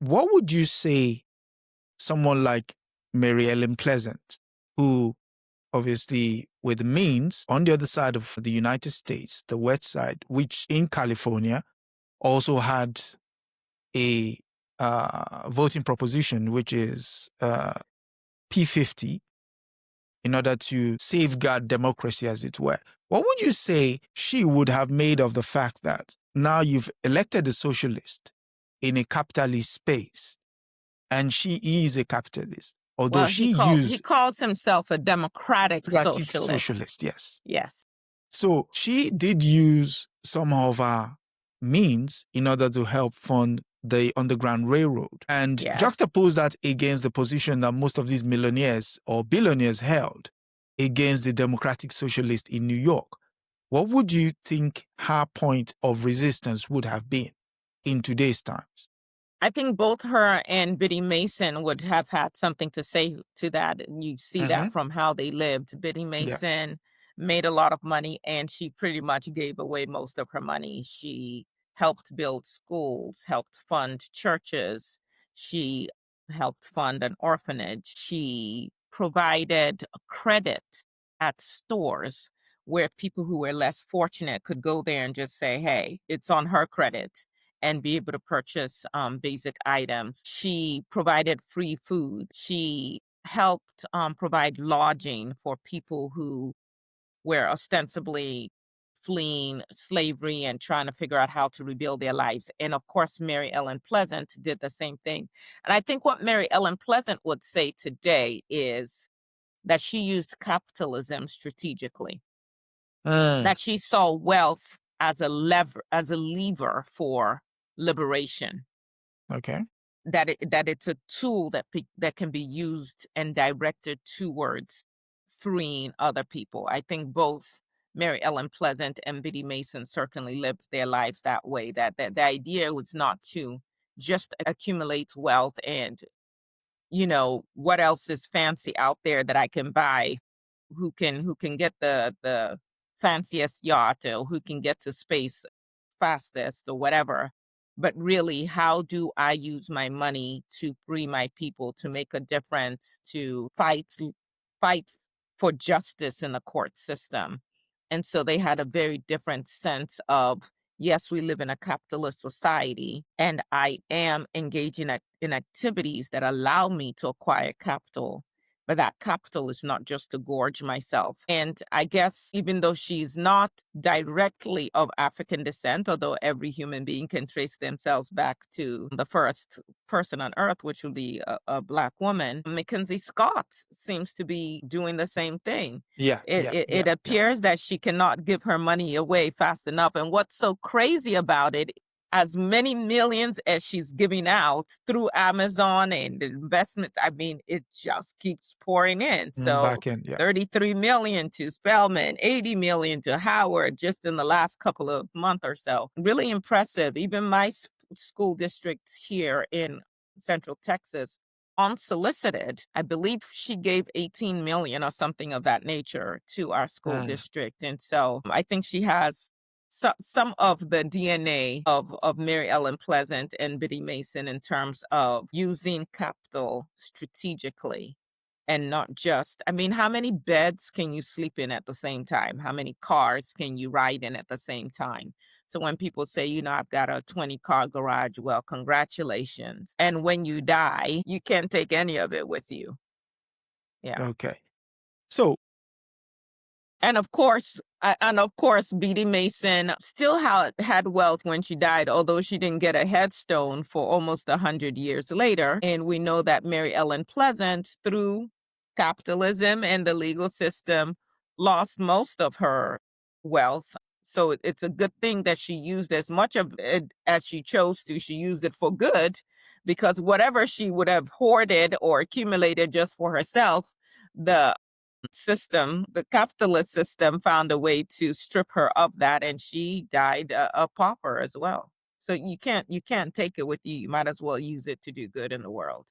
what would you say someone like Mary Ellen Pleasant, who obviously with means on the other side of the United States, the west side, which in California also had a voting proposition, which is P50, in order to safeguard democracy, as it were. What would you say she would have made of the fact that now you've elected a socialist in a capitalist space, and she is a capitalist, although Well, she he used calls himself a democratic socialist, yes. Yes. So she did use some of her means in order to help fund the Underground Railroad, and Yes. juxtapose that against the position that most of these millionaires or billionaires held against the democratic socialist in New York. What would you think her point of resistance would have been in today's times? I think both her and Biddy Mason would have had something to say to that. And you see that from how they lived. Biddy Mason made a lot of money, and she pretty much gave away most of her money. She helped build schools, helped fund churches. She helped fund an orphanage. She provided credit at stores where people who were less fortunate could go there and just say, hey, it's on her credit, and be able to purchase basic items. She provided free food. She helped provide lodging for people who were ostensibly fleeing slavery and trying to figure out how to rebuild their lives. And of course, Mary Ellen Pleasant did the same thing. And I think what Mary Ellen Pleasant would say today is that she used capitalism strategically, that she saw wealth as a lever for liberation. Okay. That it's a tool that can be used and directed towards freeing other people. I think both Mary Ellen Pleasant and Biddy Mason certainly lived their lives that way. That the idea was not to just accumulate wealth and, what else is fancy out there that I can buy? Who can get the fanciest yacht, or who can get to space fastest, or whatever. But really, how do I use my money to free my people, to make a difference, to fight for justice in the court system? And so they had a very different sense of, yes, we live in a capitalist society, and I am engaging in activities that allow me to acquire capital. But that capital is not just to gorge myself. And I guess even though she's not directly of African descent, although every human being can trace themselves back to the first person on earth, which would be a Black woman, Mackenzie Scott seems to be doing the same thing. It appears that she cannot give her money away fast enough. And what's so crazy about it, as many millions as she's giving out through Amazon and investments, I mean, it just keeps pouring in. So Back in, 33 million to Spelman, 80 million to Howard just in the last couple of months or so. Really impressive. Even my school district here in Central Texas, unsolicited, I believe she gave 18 million or something of that nature to our school district. And so I think she has some of the DNA of Mary Ellen Pleasant and Biddy Mason in terms of using capital strategically, and not just, I mean, how many beds can you sleep in at the same time? How many cars can you ride in at the same time? So when people say, I've got a 20-car garage, well, congratulations. And when you die, you can't take any of it with you. Yeah. Okay. So, And of course, Biddy Mason still had wealth when she died, although she didn't get a headstone for almost 100 years later. And we know that Mary Ellen Pleasant, through capitalism and the legal system, lost most of her wealth. So it's a good thing that she used as much of it as she chose to. She used it for good, because whatever she would have hoarded or accumulated just for herself, the capitalist system found a way to strip her of that, and she died a pauper as well. So you can't take it with you. You might as well use it to do good in the world.